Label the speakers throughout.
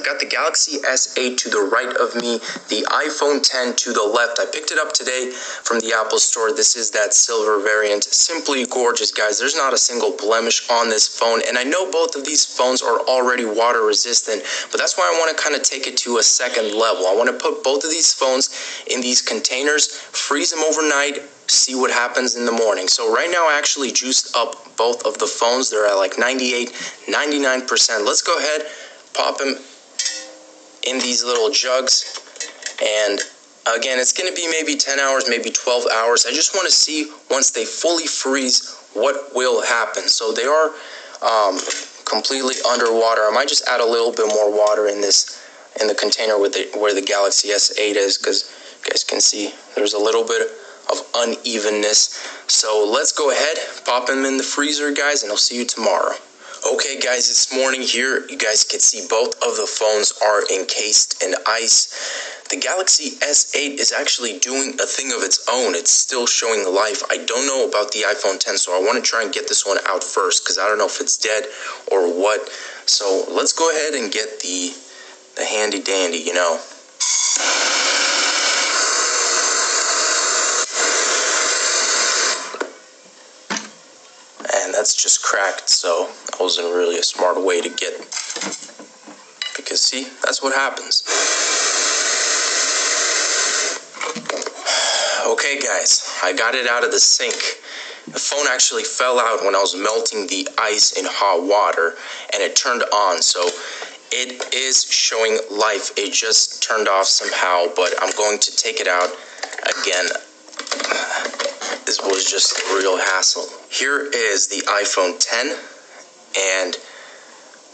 Speaker 1: I've got the Galaxy S8 to the right of me, the iPhone 10 to the left. I picked it up today from the Apple Store. This is that silver variant. Simply gorgeous, guys. There's not a single blemish on this phone, and I know both of these phones are already water resistant, but that's why I want to kind of take it to a second level. I want to put both of these phones in these containers, freeze them overnight, see what happens in the morning. So right now I actually juiced up both of the phones. They're at like 98, 99%. Let's go ahead, pop them in these little jugs, and again, it's going to be maybe 10 hours, maybe 12 hours. I just want to see once they fully freeze what will happen. So they are completely underwater. I might just add a little bit more water in the container with where the Galaxy S8 is, because you guys can see there's a little bit of unevenness. So let's go ahead, pop them in the freezer, guys, and I'll see you tomorrow. Okay, guys, this morning here, you guys can see both of the phones are encased in ice. The Galaxy S8 is actually doing a thing of its own. It's still showing life. I don't know about the iPhone 10, so I want to try and get this one out first, because I don't know if it's dead or what. So let's go ahead and get the handy dandy, you know. And that's just cracked, so that wasn't really a smart way to get it. Because see, that's what happens. Okay, guys, I got it out of the sink. The phone actually fell out when I was melting the ice in hot water, and it turned on, so it is showing life. It just turned off somehow, but I'm going to take it out again. This was just a real hassle. Here is the iPhone 10, and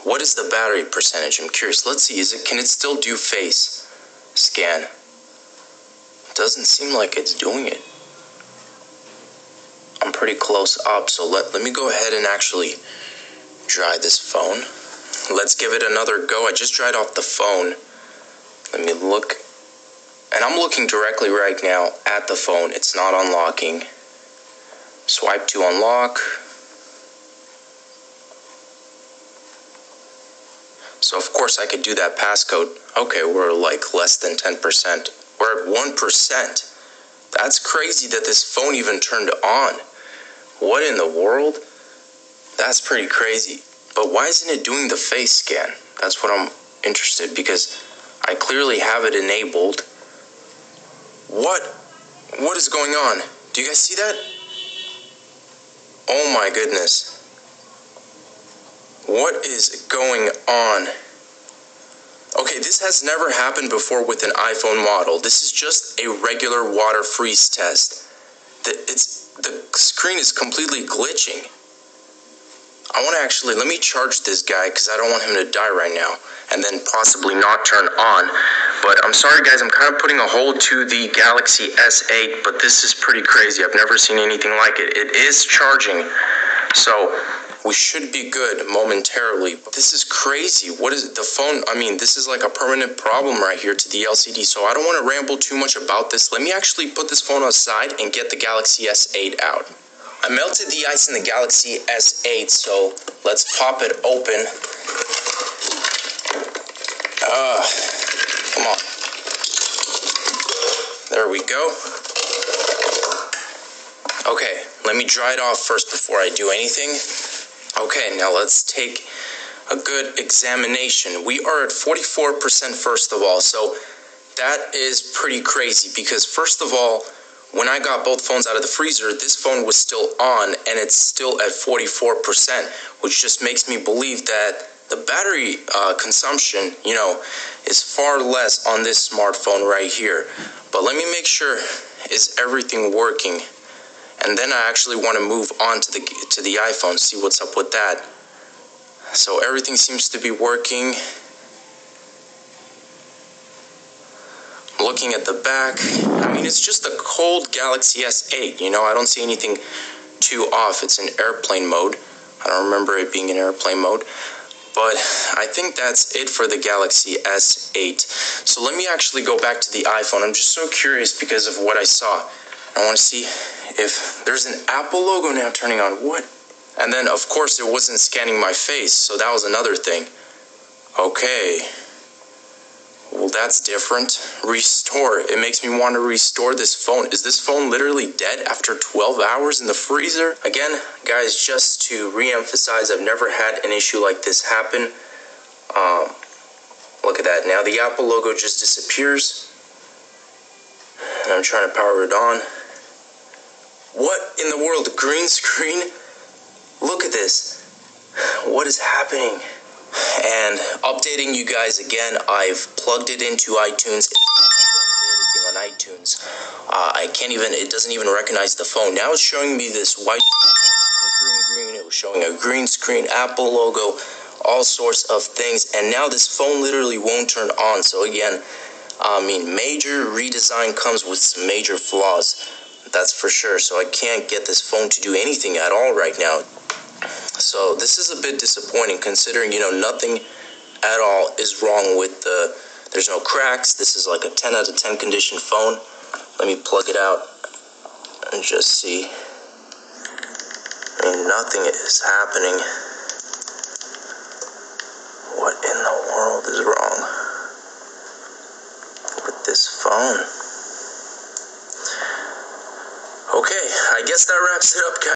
Speaker 1: what is the battery percentage? I'm curious. Let's see, can it still do face scan? Doesn't seem like it's doing it. I'm pretty close up, so let me go ahead and actually dry this phone. Let's give it another go. I just dried off the phone. Let me look. And I'm looking directly right now at the phone. It's not unlocking. Swipe to unlock. So of course I could do that passcode. Okay, we're like less than 10%. We're at 1%. That's crazy that this phone even turned on. What in the world? That's pretty crazy. But why isn't it doing the face scan? That's what I'm interested, because I clearly have it enabled. What is going on? Do you guys see that? Oh my goodness. What is going on? Okay, this has never happened before with an iPhone model. This is just a regular water freeze test. The screen is completely glitching. I want to actually, let me charge this guy, because I don't want him to die right now, and then possibly not turn on. But I'm sorry, guys, I'm kind of putting a hold to the Galaxy S8, but this is pretty crazy. I've never seen anything like it. It is charging, so we should be good momentarily. This is crazy. What is it? The phone, I mean, this is like a permanent problem right here to the LCD, so I don't want to ramble too much about this. Let me actually put this phone aside and get the Galaxy S8 out. I melted the ice in the Galaxy S8, so let's pop it open. Come on. There we go. Okay, let me dry it off first before I do anything. Okay, now let's take a good examination. We are at 44% first of all, so that is pretty crazy, because first of all, when I got both phones out of the freezer, this phone was still on, and it's still at 44%, which just makes me believe that the battery consumption, you know, is far less on this smartphone right here. But let me make sure, is everything working? And then I actually want to move on to the iPhone, see what's up with that. So everything seems to be working. Looking at the back, I mean, it's just a cold Galaxy S8, you know, I don't see anything too off. It's in airplane mode. I don't remember it being in airplane mode, but I think that's it for the Galaxy S8. So let me actually go back to the iPhone. I'm just so curious because of what I saw. I want to see if there's an Apple logo now turning on. What? And then, of course, it wasn't scanning my face, so that was another thing. Okay. that's different. Restore. It makes me want to restore this phone. Is this phone literally dead after 12 hours in the freezer? Again, guys, just to re-emphasize, I've never had an issue like this happen. Look at that. Now the Apple logo just disappears. And I'm trying to power it on. What in the world? Green screen? Look at this. What is happening? And updating you guys again, I've plugged it into iTunes. It's not showing me anything on iTunes. I can't even, it doesn't even recognize the phone. Now it's showing me this white flickering green. It was showing a green screen, Apple logo, all sorts of things. And now this phone literally won't turn on. So again, major redesign comes with some major flaws. That's for sure. So I can't get this phone to do anything at all right now. So this is a bit disappointing considering, nothing at all is wrong with there's no cracks. This is like a 10 out of 10 condition phone. Let me plug it out and just see. Nothing is happening. What in the world is wrong with this phone? Okay, I guess that wraps it up, guys.